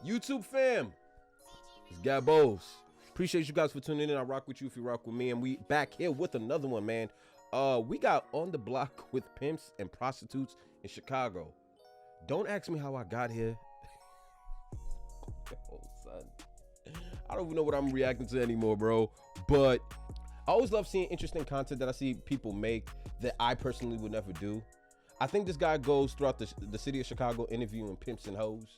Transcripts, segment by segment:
YouTube fam, it's Gabos. Appreciate you guys for tuning in. I rock with you if you rock with me, and we back here with another one, man. We got On the Block with Pimps and Prostitutes in Chicago. Don't ask me how I got here. Oh, son. I don't even know what I'm reacting to anymore, bro. But I always love seeing interesting content that I see people make that I personally would never do. I think this guy goes throughout the city of Chicago interviewing pimps and hoes.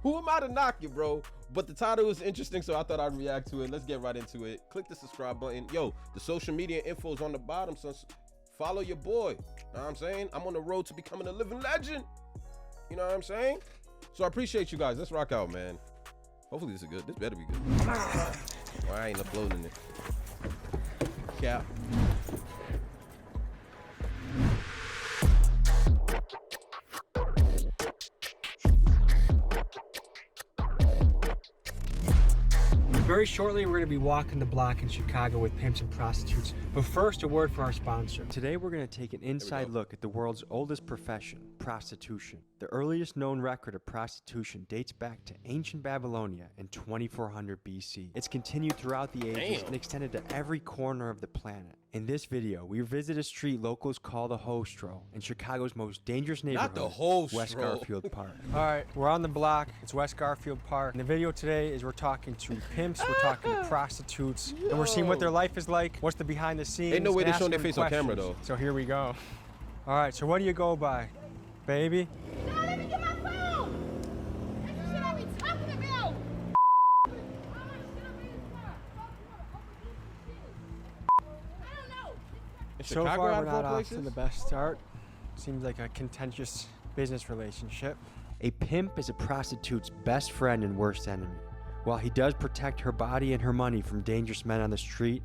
Who am I to knock you, bro? But the title is interesting, so I thought I'd react to it. Let's get right into it. Click the subscribe button. Yo, the social media info is on the bottom, so follow your boy. Know what I'm saying? I'm on the road to becoming a living legend. You know what I'm saying? So I appreciate you guys. Let's rock out, man. Hopefully this is good. This better be good. Well, I ain't uploading it. Cap. Very shortly, we're going to be walking the block in Chicago with Pimps and Prostitutes. But first, a word from our sponsor. Today, we're going to take an inside look at the world's oldest profession, prostitution. The earliest known record of prostitution dates back to ancient Babylonia in 2400 BC. It's continued throughout the ages and extended to every corner of the planet. In this video, we visit a street locals call the Hostro in Chicago's most dangerous neighborhood, Not the Hostro. West Garfield Park. All right, we're on the block. It's West Garfield Park. And the video today is we're talking to pimps, we're talking to prostitutes, and we're seeing what their life is like, what's the behind the scenes. Ain't no way they're showing their face on camera, though. So here we go. All right, so what do you go by, baby? No, let me get my phone! That's the shit I be talking about! I don't know. So far, we're not off to the best start. Seems like a contentious business relationship. A pimp is a prostitute's best friend and worst enemy. While he does protect her body and her money from dangerous men on the street,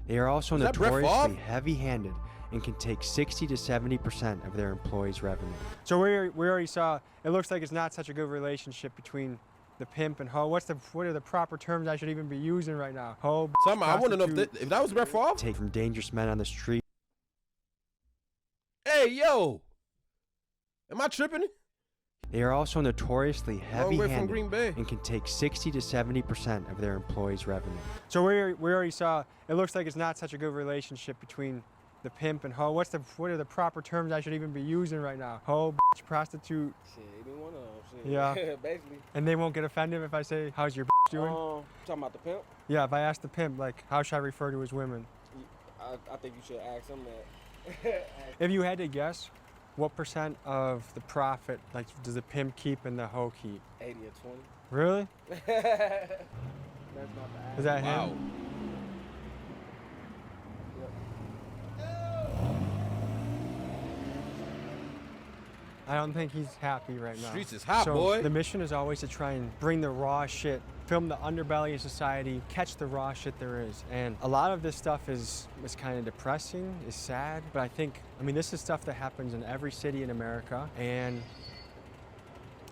they are also notoriously heavy-handed and can take 60 to 70% of their employees' revenue. So we already saw, it looks like it's not such a good relationship between the pimp and hoe. What are the proper terms I should even be using right now? Hoe, I want to know if that was Brett Favre? Take from dangerous men on the street. Hey, yo! Am I tripping? They are also notoriously heavy-handed and can take 60 to 70% of their employees' revenue. So we already saw, it looks like it's not such a good relationship between the pimp and hoe. What are the proper terms I should even be using right now? Hoe, bitch, prostitute. Shit, either one of them. Shit. Yeah. Basically. And they won't get offended if I say, how's your doing? Talking about the pimp? Yeah, if I ask the pimp, like, how should I refer to his women? I think you should ask him that. If you had to guess, what % of the profit, like, does the pimp keep and the hoe keep? 80 or 20. Really? That's not the ask. Is that Wow. him? I don't think he's happy right now. Streets is hot, so boy. The mission is always to try and bring the raw shit, film the underbelly of society, catch the raw shit there is. And a lot of this stuff is kind of depressing, is sad, but I mean, this is stuff that happens in every city in America, and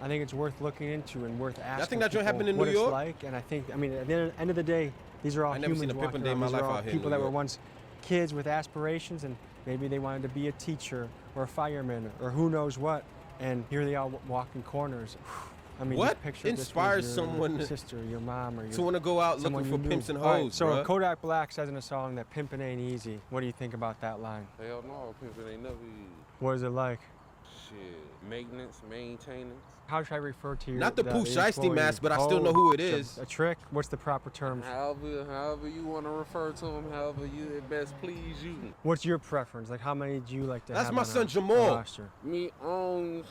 I think it's worth looking into and worth asking. I think that joint happened in what New it's York. like, and I think, I mean, at the end of the day, these are all humans seen a pimp walking a day in around. my These are life all out here in people New that were York. once kids with aspirations, and maybe they wanted to be a teacher or a fireman or who knows what, and here they are walking corners. I mean, What just picture inspires this was your someone sister, your mom, or your to want to go out looking someone for you knew. pimps and All right, hoes, so bruh? Kodak Black says in a song that pimping ain't easy. What do you think about that line? Hell no, pimping ain't never easy. What is it like? Shit, maintenance, maintaining. How should I refer to you? Not the Pooh Shiesty mask, but I still know who it is. A trick? What's the proper term? However you want to refer to him, however you it best please you. What's your preference? Like, how many do you like to have? That's my on son a Jamal. roster? Me,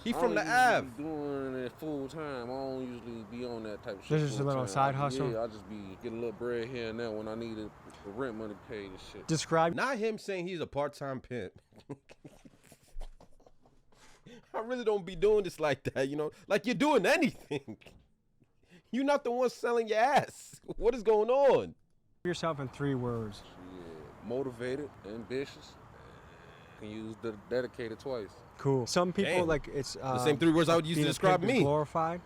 He from the I Ave. don't usually be doing it full time. I don't usually be on that type of shit. This is just a little full-time. side hustle? Yeah, I just be getting a little bread here and there when I need the rent money paid and shit. Describe. Not him saying he's a part-time pimp. I really don't be doing this like that, you know? Like you're doing anything. You're not the one selling your ass. What is going on? Yourself in 3 words. Shit, motivated, ambitious. Can use the dedicated twice. Cool. Some people Damn. like it's The same 3 words I would use to being a describe pimp is me. glorified.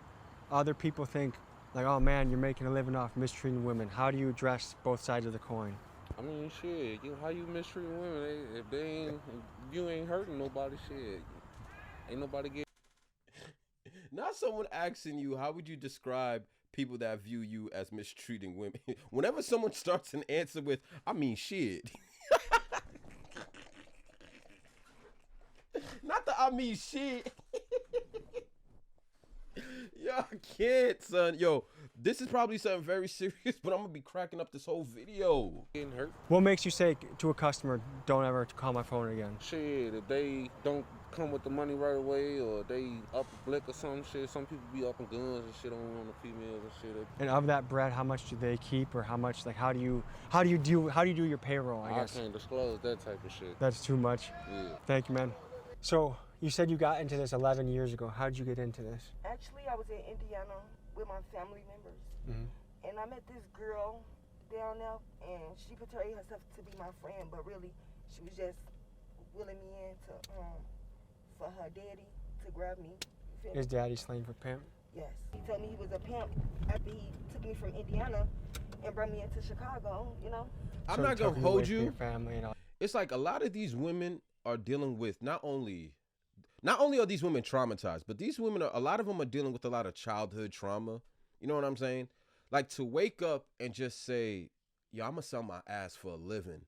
Other people think like, oh man, you're making a living off mistreating women. How do you address both sides of the coin? I mean, shit, how you mistreating women? If you ain't hurting nobody, shit. Ain't nobody get. Not someone asking you, how would you describe people that view you as mistreating women? Whenever someone starts an answer with, I mean, shit. Not the I mean, shit. Yo, I can't, son. Yo, this is probably something very serious, but I'm gonna be cracking up this whole video. Getting hurt. What makes you say to a customer, don't ever call my phone again? Shit, if they don't come with the money right away, or they up a blick or some shit, some people be up in guns and shit on the females and shit. And of that bread, how much do they keep, or how much, like, how do you do your payroll, I guess? I can't disclose that type of shit. That's too much. Yeah. Thank you, man. So, you said you got into this 11 years ago. How did you get into this? Actually, I was in Indiana with my family members, and I met this girl down there, and she portrayed herself to be my friend, but really, she was just willing me in to, for her daddy to grab me. You feel Is me? daddy slang for pimp? Yes. He told me he was a pimp after he took me from Indiana and brought me into Chicago, you know? I'm So not took gonna you away hold from you. your family and all. It's like a lot of these women are dealing with not only are these women traumatized, but these women a lot of them are dealing with a lot of childhood trauma. You know what I'm saying? Like to wake up and just say, yo, I'm gonna sell my ass for a living.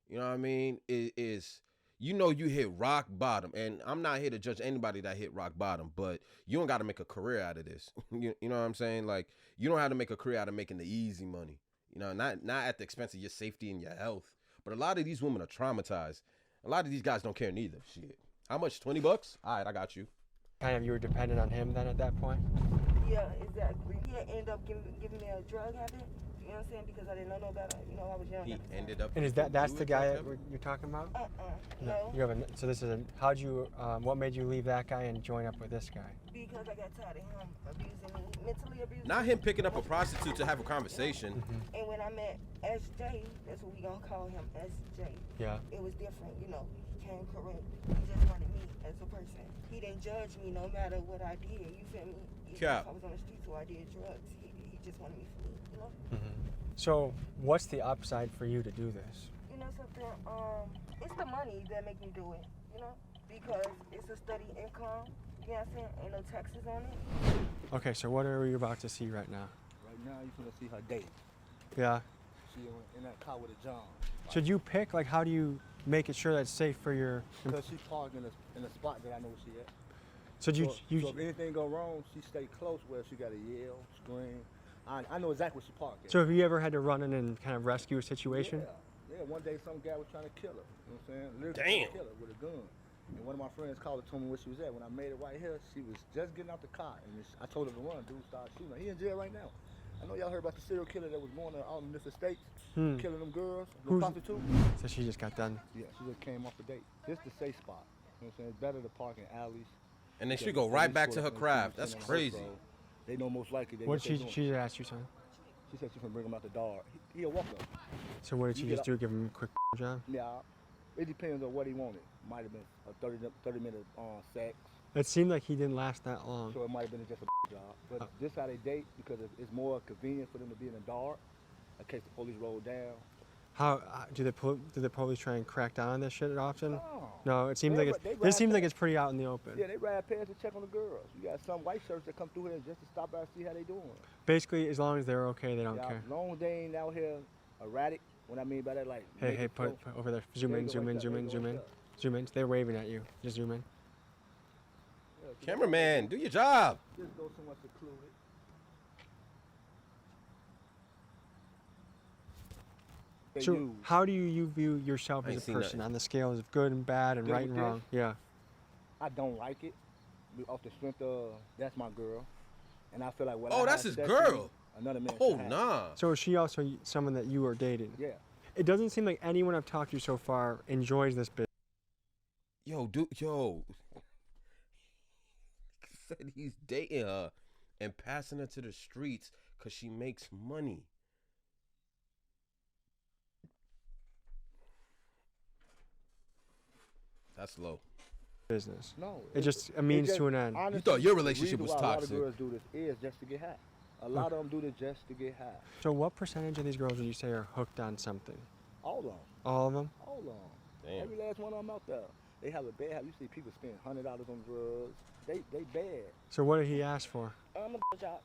You know what I mean? It is, you know, you hit rock bottom, and I'm not here to judge anybody that hit rock bottom, but you don't got to make a career out of this. You know what I'm saying? Like, you don't have to make a career out of making the easy money. You know, not at the expense of your safety and your health. But a lot of these women are traumatized. A lot of these guys don't care neither. Shit. How much? $20? All right, I got you. Kind of, you were dependent on him then at that point? Yeah, exactly. He had ended up giving me a drug habit, you know what I'm saying? Because I didn't know no better. You know, I was young. He at the time. ended up. And is that's doing the drugs guy ever? you're talking about? No. You have so this is how'd you, what made you leave that guy and join up with this guy? Because I got tired of him abusing me, mentally abusing Not me. him picking up a prostitute to have a conversation. And when I met SJ, that's what we gonna call him, SJ. Yeah. It was different, you know. He came correct. He just wanted me as a person. He didn't judge me no matter what I did. You feel me? Even Cap. if I was on the streets or I did drugs, he just wanted me for me, you know? So, what's the upside for you to do this? You know something? It's the money that make me do it, you know? Because it's a steady income. You know what I'm saying? Ain't no taxes on it. Okay, so what are we about to see right now? Right now, you're gonna see her date. Yeah. She in that car with a John. Should you pick, like, how do you make it sure that's safe for your... Because she parked in a spot that I know where she at. So So if anything go wrong, she stay close where she got to yell, scream. I know exactly where she parked at. So have you ever had to run in and kind of rescue a situation? Yeah, one day some guy was trying to kill her. You know what I'm saying? Literally Damn. trying to kill her with a gun. And one of my friends called and told me where she was at. When I made it right here, she was just getting out the car. And I told her to run. Dude started shooting her. He in jail right now. I know y'all heard about the serial killer that was going out in this estate, killing them girls, the prostitutes. So she just got done. Yeah, she just came off the date. This the safe spot. You know what I'm saying? It's better to park in alleys. And then she go right back to her craft. That's crazy. They know most likely they What did she asked you, son? She said she's gonna bring him out the door. He'll walk up. So what did she You just get do? Give him a quick job? Yeah, it depends on what he wanted. Might have been a 30-minute sex. It seemed like he didn't last that long. So it might have been just a job. But this how they date because it's more convenient for them to be in the dark in case the police roll down. How do the police try and crack down on this shit often? No. No, it seems They like ride this seems like past. it's pretty out in the open. Yeah, they ride past to check on the girls. You got some white shirts that come through here just to stop by and see how they doing. Basically, as long as they're okay, they don't Yeah, care. as long as they ain't out here erratic. What I mean by that, like Hey, put over there. Zoom There in, you go zoom right in, there, zoom there in, you go zoom right in, there. zoom in. They're waving at you. Just zoom in. Cameraman, do your job. Just go somewhere secluded. They So, use. how do you view yourself I ain't as a seen person nothing. on the scales of good and bad and Good right with and this? wrong? Yeah. I don't like it. Off the strength of that's my girl, and I feel like what. Oh, I that's have his sex girl. with, another man. Oh, should have. nah. So is she also someone that you are dating? Yeah. It doesn't seem like anyone I've talked to so far enjoys this business. Yo. Said he's dating her and passing her to the streets because she makes money. That's low. Business. No. It just a means to an end. Honestly, thought your the relationship reason was why toxic. A lot of girls do this is just to get high. A lot of them do this just to get high. So what percentage of these girls would you say are hooked on something? All of them. All of them? All of them. Damn. Every last one of them out there. They have a bad habit. You see people spend $100 on drugs, they bad. So what did he ask for? A job.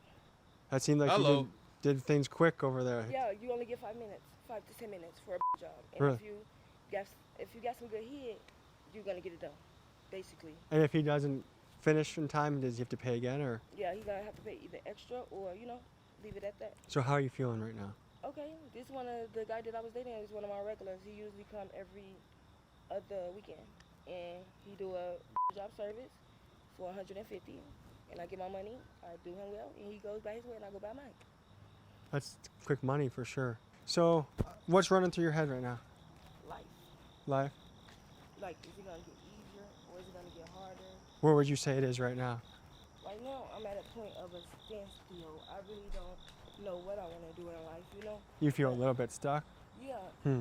That seemed like Hello. you did things quick over there. Yeah, you only get 5 minutes, 5 to 10 minutes for a job. And Really? if you got some good head, you're gonna get it done, basically. And if he doesn't finish in time, does he have to pay again, or? Yeah, he's gonna have to pay either extra or leave it at that. So how are you feeling right now? Okay, this one of the guy that I was dating is one of my regulars. He usually come every other weekend, and he do a job service for 150, and I get my money. I do him well, and he goes by his way, and I go by mine. That's quick money for sure. So what's running through your head right now? Life. Life? Like, is it gonna get easier or is it gonna get harder? Where would you say it is right now? Right now, I'm at a point of a standstill. I really don't know what I want to do in life, You feel a little bit stuck? Yeah.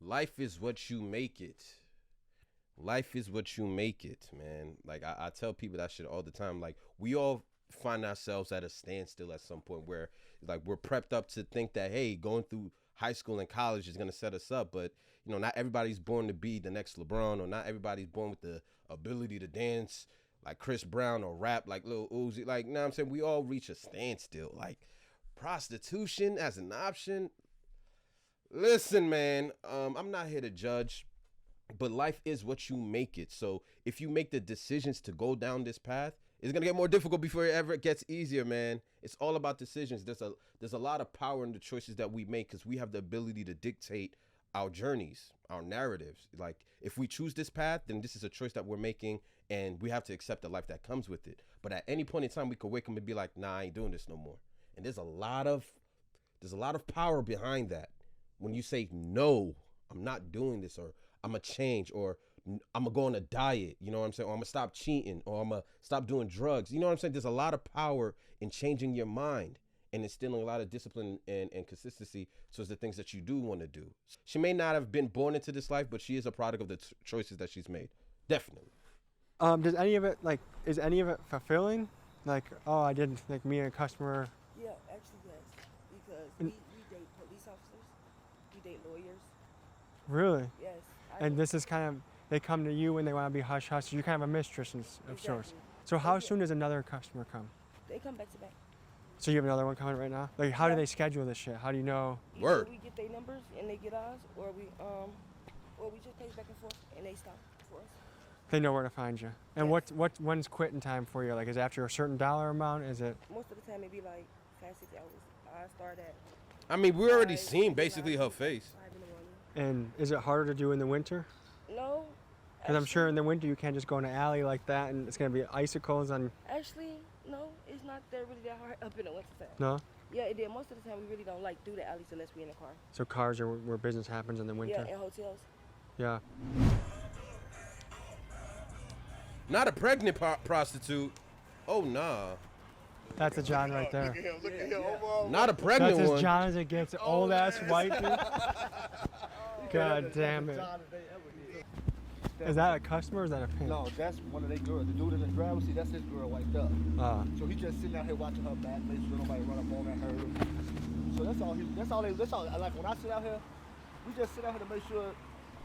Life is what you make it. Life is what you make it, man. Like, I tell people that shit all the time. Like, we all find ourselves at a standstill at some point where, like, we're prepped up to think that, hey, going through high school and college is going to set us up. But, not everybody's born to be the next LeBron, or not everybody's born with the ability to dance like Chris Brown or rap like Lil Uzi. Like, you know what I'm saying? We all reach a standstill. Like, prostitution as an option. Listen, man, I'm not here to judge, but life is what you make it. So if you make the decisions to go down this path, it's gonna get more difficult before it ever gets easier, man. It's all about decisions. There's a lot of power in the choices that we make, because we have the ability to dictate our journeys, our narratives. Like, if we choose this path, then this is a choice that we're making, and we have to accept the life that comes with it. But at any point in time, we could wake up and be like, nah, I ain't doing this no more. And there's a lot of power behind that. When you say, no, I'm not doing this, or I'm gonna change, or I'm gonna go on a diet, you know what I'm saying? Or I'm gonna stop cheating, or I'm gonna stop doing drugs. You know what I'm saying? There's a lot of power in changing your mind and instilling a lot of discipline and consistency towards the things that you do want to do. She may not have been born into this life, but she is a product of the choices that she's made. Definitely. Does any of it, is any of it fulfilling? Like, oh, I didn't, like, me and a customer. Yeah, actually, yes. Because we date police officers, we date lawyers. Really? Yes. And this is kind of, they come to you when they want to be hush-hush, so you're kind of a mistress of sorts. Exactly. So how soon does another customer come? They come back to back. So you have another one coming right now? Like, how do they schedule this shit? How do you know? Word. Either we get their numbers and they get ours, or we just pace back and forth and they stop for us. They know where to find you. And Yes. when's quitting time for you? Like, is it after a certain dollar amount? Is it? Most of the time it be like 5, 6 hours. I start at I mean, we already 5, seen basically her face. 5 in the morning. And is it harder to do in the winter? No. Because I'm sure in the winter you can't just go in an alley like that and it's going to be icicles on. Actually, no, it's not that really that hard up in the winter time. No? Yeah, it did. Most of the time we really don't like do the alleys unless we in the car. So cars are where business happens in the winter? Yeah, in hotels. Yeah. Not a pregnant prostitute. Oh, nah. That's a John right there. Look at him. Overall. Not a pregnant That's one. as John as it gets. Old ass white dude. God damn it. Is that a customer or is that a pimp? No, that's one of their girls. The dude in the driver's seat, that's his girl wiped up. So he just sitting out here watching her back, making sure nobody run up on her. So that's all. Like, when I sit out here, we just sit out here to make sure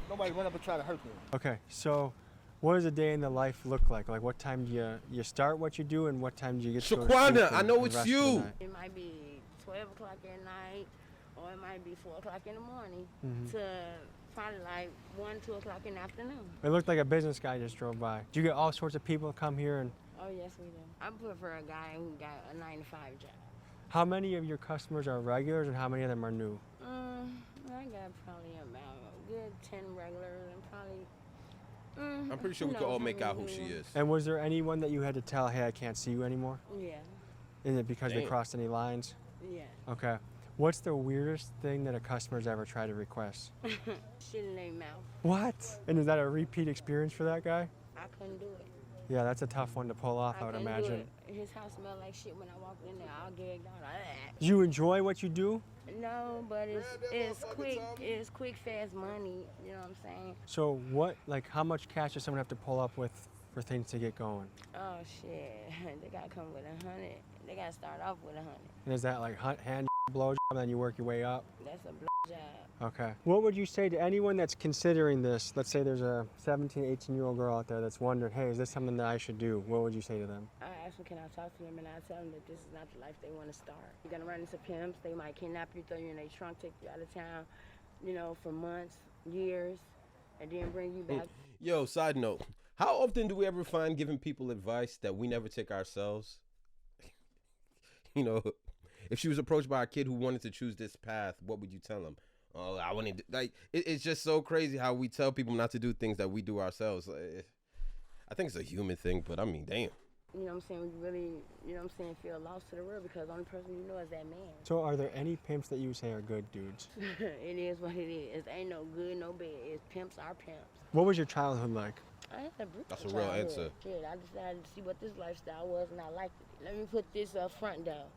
nobody run up and try to hurt me. Okay, so what does a day in the life look like? Like, what time do you start what you do, and what time do you get to go to Shaquanda, sleep I and know the it's rest of the you. night? It might be 12 o'clock at night, or it might be 4 o'clock in the morning to probably like 1, 2 o'clock in the afternoon. It looked like a business guy just drove by. Do you get all sorts of people come here, and Oh, yes, we do. I prefer a guy who got a 9-to-5 job. how many of your customers are regulars and how many of them are new? I got probably about a good 10 regulars and probably. I'm pretty sure we could all make out who she is. And was there anyone that you had to tell, hey, I can't see you anymore? Yeah, Is it because they Damn. crossed any lines? yeah. Okay. What's the weirdest thing that a customer's ever tried to request? Shit in their mouth. What? And is that a repeat experience for that guy? I couldn't do it. Yeah, that's a tough one to pull off, I would couldn't do imagine. it. His house smelled like shit when I walked in there. I gagged out. Do you enjoy what you do? No, but it's quick, fast money. You know what I'm saying? So how much cash does someone have to pull up with for things to get going? Oh shit, they gotta come with 100. They gotta start off with 100. And is that like hand blowjob and then you work your way up? That's a blowjob. Okay. What would you say to anyone that's considering this? Let's say there's a 17, 18-year-old girl out there that's wondering, hey, is this something that I should do? What would you say to them? I ask them, can I talk to them? And I tell them that this is not the life they want to start. You're going to run into pimps. They might kidnap you, throw you in their trunk, take you out of town, you know, for months, years, and then bring you back. Yo, side note. How often do we ever find giving people advice that we never take ourselves? You know, if she was approached by a kid who wanted to choose this path, what would you tell him? Oh, I wouldn't. Like, it's just so crazy how we tell people not to do things that we do ourselves. I think it's a human thing, but I mean, damn. You know what I'm saying? We really, you know what I'm saying, feel lost to the world because the only person you know is that man. So are there any pimps that you say are good dudes? It is what it is. Ain't no good, no bad. It's pimps are pimps. What was your childhood like? I had a brutal That's a real childhood. answer. Shit, I decided to see what this lifestyle was and I liked it. Let me put this up front though.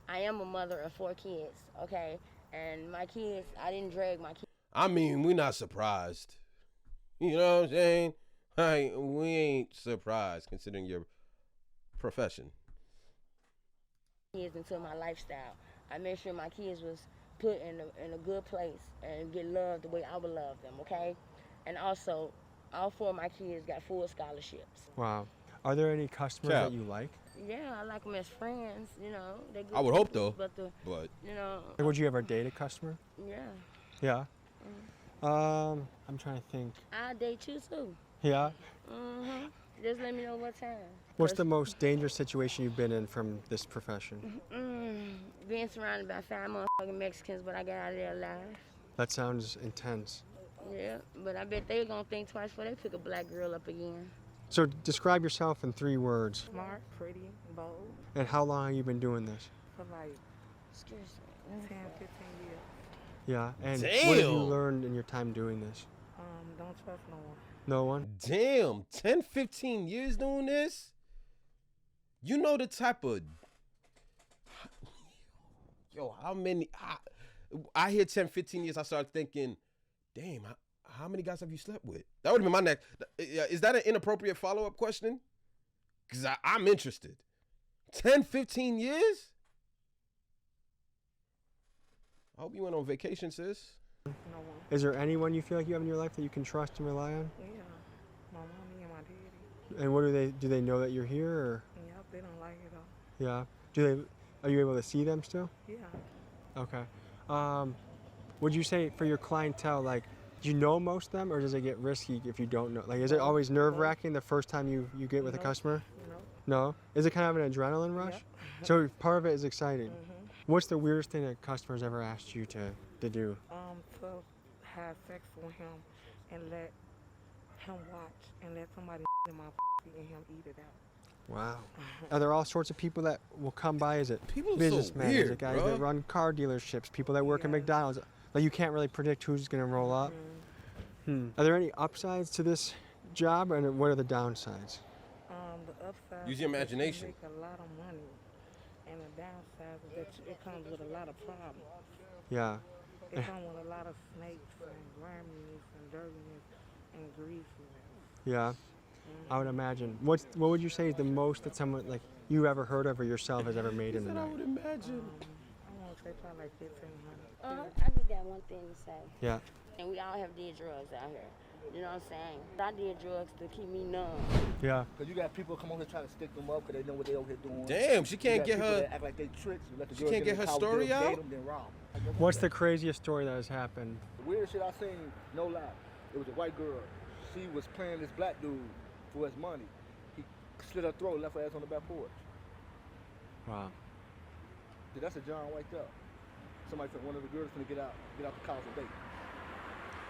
I am a mother of 4 kids, okay? And my kids, I didn't drag my kids. I mean, we're not surprised. You know what I'm saying? We ain't surprised considering your profession. Kids into my lifestyle. I made sure my kids was put in a good place and get loved the way I would love them, okay? And also, all 4 of my kids got full scholarships. Wow. Are there any customers that you like? Yeah, I like them as friends, you know. They good I would hope people, though, but you know. Like, would you ever date a customer? Yeah. Yeah. I'm trying to think. I'll date you too. Yeah. Just let me know what time. What's the most dangerous situation you've been in from this profession? Being surrounded by 5 motherfucking Mexicans, but I got out of there alive. That sounds intense. Yeah, but I bet they're gonna think twice before they pick a black girl up again. So describe yourself in 3 words. Smart, pretty, bold. And how long have you been doing this? For like Excuse me. 10, 15 years. Yeah. And Damn. what have you learned in your time doing this? Don't trust no one. No one? damn, 10, 15 years doing this? You know the type of... Yo, how many... I hear 10, 15 years, I start thinking, damn, how many guys have you slept with? That would have been my next... Is that an inappropriate follow-up question? Because I'm interested. 10, 15 years? I hope you went on vacation, sis. No one. Is there anyone you feel like you have in your life that you can trust and rely on? Yeah. My mommy and my daddy. And what do they know that you're here or? Yep, they don't like it though. Yeah. Are you able to see them still? Yeah. Okay. Would you say for your clientele, like, do you know most of them or does it get risky if you don't know? Like, is it always nerve-wracking the first time you get with a customer? No. No? Is it kind of an adrenaline rush? Yep. So part of it is exciting. What's the weirdest thing that customers ever asked you to do? To have sex with him and let him watch and let somebody in my and him eat it out. Wow. Are there all sorts of people that will come by? Is it People are so businessmen? Is weird, it guys bro. that run car dealerships? People that work at McDonald's? Like, you can't really predict who's going to roll up. Are there any upsides to this job, and what are the downsides? The upside Use your is that imagination. you make a lot of money, and the downside is that it comes with a lot of problems. Yeah. It comes with a lot of snakes and grimy and dirtiness and greasiness. Yeah. I would imagine. What would you say is the most that someone like you ever heard of or yourself has ever made in the I night? would imagine. I want to say probably like 1,500. I just got one thing to say. Yeah. And we all have did drugs out here. You know what I'm saying? I did drugs to keep me numb. Yeah. Because you got people come over here trying to stick them up because they know what they over here doing. Damn, she can't You get got people her... that act like they tricks. You let the She girl can't get in her the car, story they'll out? date 'em, then rob 'em. What's the craziest story that has happened? The weirdest shit I seen, no lie. It was a white girl. She was playing this black dude for his money. He slit her throat and left her ass on the back porch. Wow. Dude, that's a John right there. Somebody said one of the girls finna get out the car for bait.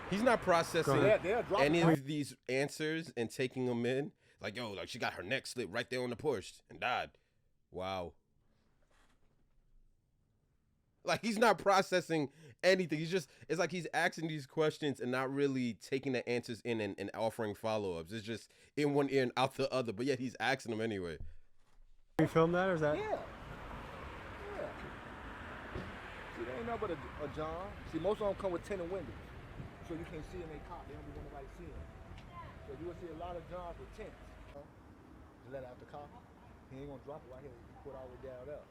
He's not processing They're dropping any her. of these answers and taking them in. Like, yo, like she got her neck slit right there on the porch and died. Wow. Like, he's not processing anything. It's like he's asking these questions and not really taking the answers in and offering follow-ups. It's just in one ear and out the other, but yet he's asking them anyway. You filmed that or is that? Yeah. See, they ain't nothing but a John. See, most of them come with tinted windows. So you can't see in their car. They don't want nobody seeing them. So you will see a lot of Johns with tints. Just let it out the car. He ain't gonna drop it right here. He put it all the way down there.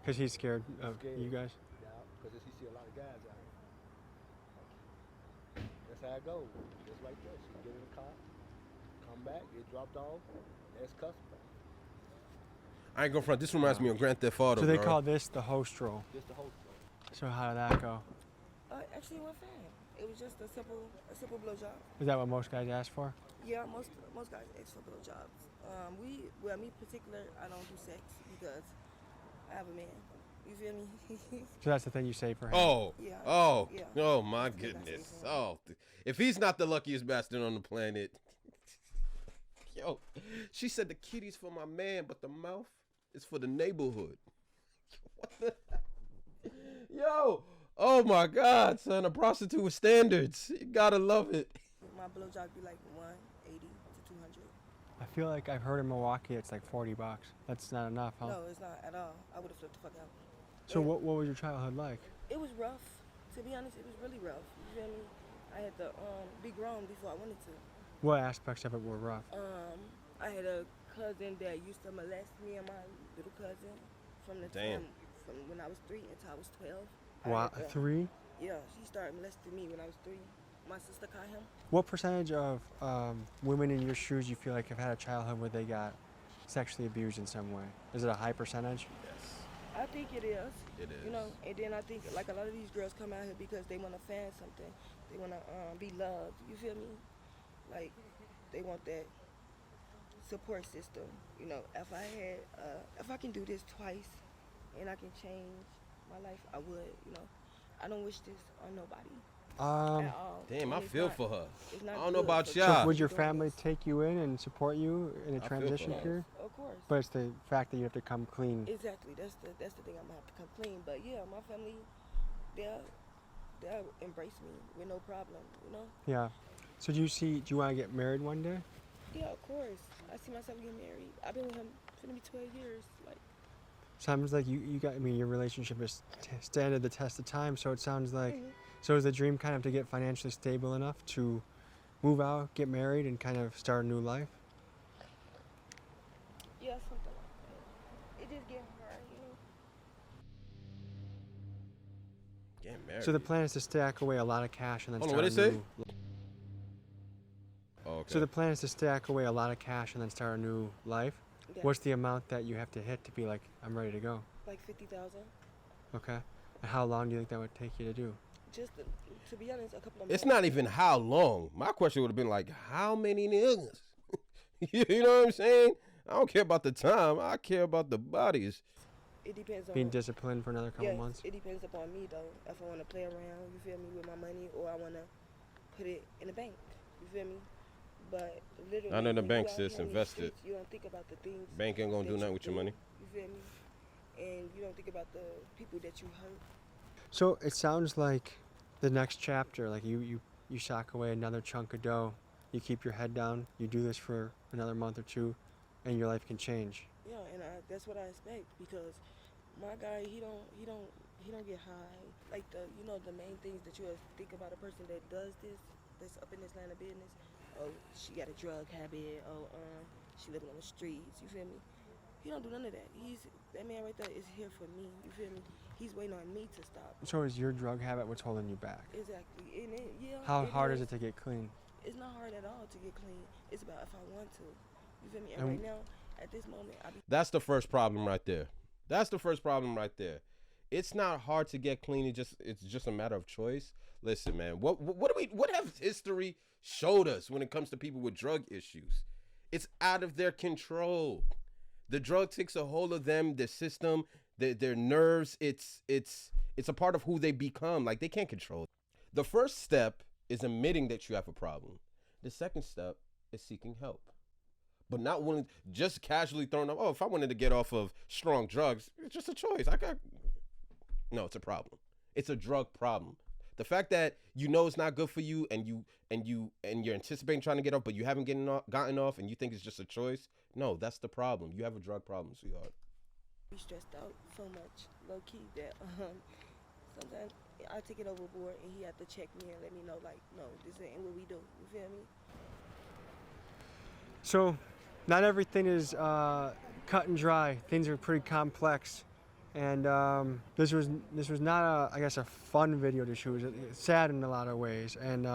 Because he's scared of you guys? Yeah, because he see a lot of guys out here. That's how it goes. Just like that. She get in the car, come back, get dropped off, that's custom. I ain't gonna front. This reminds me of Grand Theft Auto. So they bro. call this the host role. Just the host role. So how did that go? Actually, it went fine. It was just a simple blowjob. Is that what most guys ask for? Yeah, most guys ask for blowjobs. Me particular, I don't do sex because I have a man. You feel me? So that's the thing you say for him. Oh, Yeah. oh, Yeah. oh my That's the thing I say goodness. for him. Oh, if he's not the luckiest bastard on the planet. Yo, she said the kitty's for my man, but the mouth is for the neighborhood. What the? Yo, oh my God, son, a prostitute with standards. You gotta love it. My blowjob be like 180 to 200. I feel like I've heard in Milwaukee it's like $40. That's not enough, huh? No, it's not at all. I would have flipped the fuck out. So what was your childhood like? It was rough. To be honest, it was really rough. You feel me? I had to be grown before I wanted to. What aspects of it were rough? I had a cousin that used to molest me and my little cousin from the time from when I was 3 until I was 12. Wow, 3? Yeah, she started molesting me when I was 3. My sister caught him. What percentage of women in your shoes you feel like have had a childhood where they got sexually abused in some way? Is it a high percentage? Yes, I think it is. it is. You know, and then I think like a lot of these girls come out here because they want to find something. They want to be loved. You feel me? Like they want that support system. You know, if I can do this twice and I can change my life, I would. You know, I don't wish this on nobody. At all. Damn, And I it's feel not- for her. it's not I don't know good about for y'all. So would your doing family this. take you in and support you in a feel transition for her. period? Of course. But it's the fact that you have to come clean. Exactly. That's the thing I'm gonna have to come clean. But yeah, my family, they'll embrace me with no problem. You know. Yeah. So do you want to get married one day? Yeah, of course. I see myself getting married. I've been with him for maybe 12 years. Like. Sounds like your relationship is standing the test of time. So it sounds like, so is the dream kind of to get financially stable enough to move out, get married, and kind of start a new life? Yeah, something like that. It just get hard, you know. Getting married. So the plan is to stack away a lot of cash and then Hold on, start what'd a it new. Oh, okay. So the plan is to stack away a lot of cash and then start a new life. Yeah. What's the amount that you have to hit to be like, I'm ready to go? Like 50,000. Okay. And how long do you think that would take you to do? Just to be honest, a couple of It's months. not even how long. My question would have been like, how many niggas? You know what I'm saying? I don't care about the time. I care about the bodies. It depends on Being disciplined for another couple yes, months? it depends upon me though. If I want to play around, you feel me, with my money, or I want to put it in the bank. You feel me? But literally, I know the when bank you out says here in these invest it. streets, you don't think about the things. Bank ain't gonna that do you nothing with your money. You feel me? And you don't think about the people that you hurt. So it sounds like the next chapter, like you sock away another chunk of dough, you keep your head down, you do this for another month or two, and your life can change. Yeah, and that's what I expect because my guy, he don't get high. Like the main things that you think about a person that does this, that's up in this line of business. Oh, she got a drug habit. Oh, she living on the streets. You feel me? He don't do none of that. That man right there is here for me. You feel me? He's waiting on me to stop. So is your drug habit what's holding you back? Exactly. And How hard is it to get clean? It's not hard at all to get clean. It's about if I want to. You feel me? And And- right now, at this moment, That's the first problem right there. That's the first problem right there. It's not hard to get clean. It's just a matter of choice. Listen, man. What has history showed us when it comes to people with drug issues? It's out of their control. The drug takes a hold of them, their system, their nerves. It's a part of who they become. Like they can't control it. The first step is admitting that you have a problem. The second step is seeking help. But not willing, just casually throwing up, oh, if I wanted to get off of strong drugs, it's just a choice. No, it's a problem. It's a drug problem. The fact that you know it's not good for you and you're anticipating trying to get off, but you haven't gotten off and you think it's just a choice, no, that's the problem. You have a drug problem, sweetheart. be stressed out so much, low key, that sometimes I take it overboard and he have to check me and let me know, like, no, this ain't what we do. You feel me? So not everything is cut and dry. Things are pretty complex. And this was not I guess a fun video to shoot. It's sad in a lot of ways. And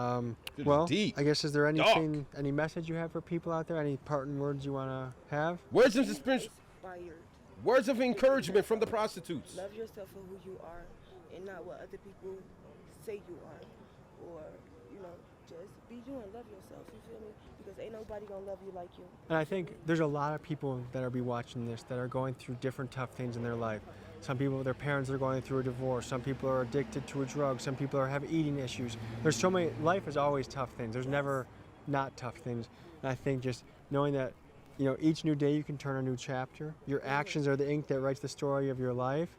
well, deep. I guess is there anything, any message you have for people out there? Any parting words you want to have? Words of suspension. Words of encouragement from the prostitutes. Love yourself for who you are and not what other people say you are. Or, you know, just be you and love yourself, you feel me? Because ain't nobody gonna love you like you. And I think there's a lot of people that will be watching this that are going through different tough things in their life. Some people, their parents are going through a divorce. Some people are addicted to a drug. Some people have eating issues. There's so many, life is always tough things. There's never not tough things. And I think just knowing that, you know, each new day you can turn a new chapter. Your actions are the ink that writes the story of your life.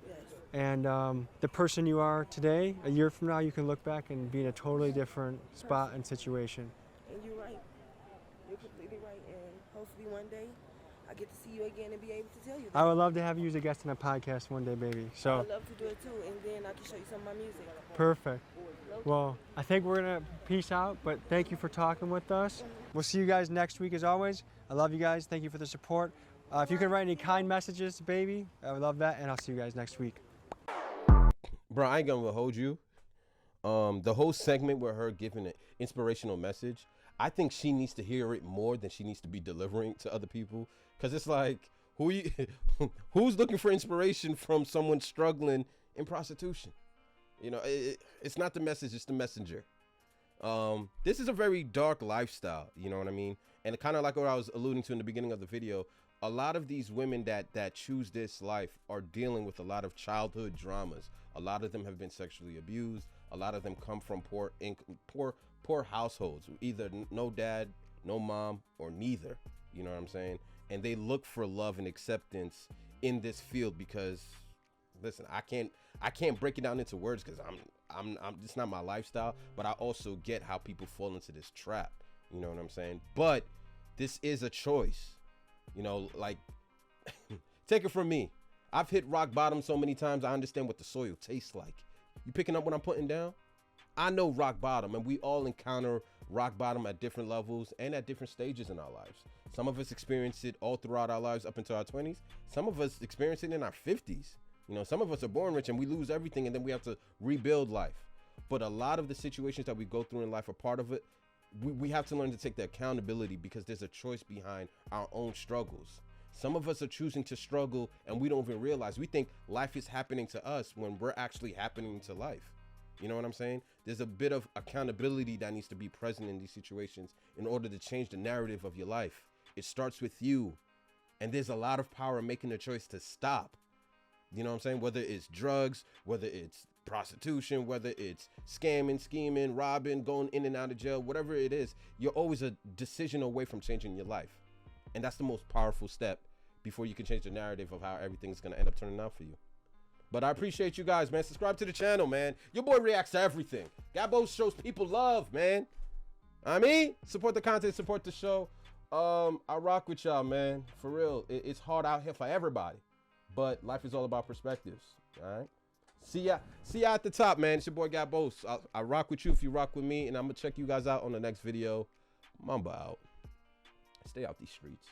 And the person you are today, a year from now, you can look back and be in a totally different spot and situation. And you're right. You're completely right. And hopefully one day I get to see you again and be able to tell you that. I would love to have you as a guest on a podcast one day, baby. So I would love to do it too, and then I can show you some of my music. Perfect. Well, I think we're gonna peace out, but thank you for talking with us. We'll see you guys next week as always. I love you guys. Thank you for the support. If you can write any kind messages, baby, I would love that, and I'll see you guys next week. Bro, I ain't gonna hold you. The whole segment with her giving an inspirational message, I think she needs to hear it more than she needs to be delivering to other people. Cause it's like, who's looking for inspiration from someone struggling in prostitution? You know, it's not the message, it's the messenger. This is a very dark lifestyle, you know what I mean? And kind of like what I was alluding to in the beginning of the video, a lot of these women that choose this life are dealing with a lot of childhood dramas. A lot of them have been sexually abused. A lot of them come from poor households, either no dad, no mom, or neither. You know what I'm saying? And they look for love and acceptance in this field because, listen, I can't break it down into words because I'm it's not my lifestyle. But I also get how people fall into this trap. You know what I'm saying? But this is a choice. You know, like, take it from me. I've hit rock bottom so many times, I understand what the soil tastes like. You picking up what I'm putting down? I know rock bottom, and we all encounter rock bottom at different levels and at different stages in our lives. Some of us experience it all throughout our lives up until our 20s. Some of us experience it in our 50s. You know, some of us are born rich and we lose everything and then we have to rebuild life. But a lot of the situations that we go through in life are part of it. We have to learn to take the accountability because there's a choice behind our own struggles. Some of us are choosing to struggle and we don't even realize. We think life is happening to us when we're actually happening to life. You know what I'm saying? There's a bit of accountability that needs to be present in these situations in order to change the narrative of your life. It starts with you. And there's a lot of power in making the choice to stop. You know what I'm saying? Whether it's drugs, whether it's prostitution, whether it's scamming, scheming, robbing, going in and out of jail, whatever it is, you're always a decision away from changing your life. And that's the most powerful step before you can change the narrative of how everything's going to end up turning out for you. But I appreciate you guys, man. Subscribe to the channel, man. Your boy reacts to everything. Gabos shows people love, man. I mean, support the content, support the show. I rock with y'all, man. For real. It's hard out here for everybody. But life is all about perspectives. All right. See ya at the top, man. It's your boy Gabos. I rock with you if you rock with me. And I'm going to check you guys out on the next video. Mamba out. Stay out these streets.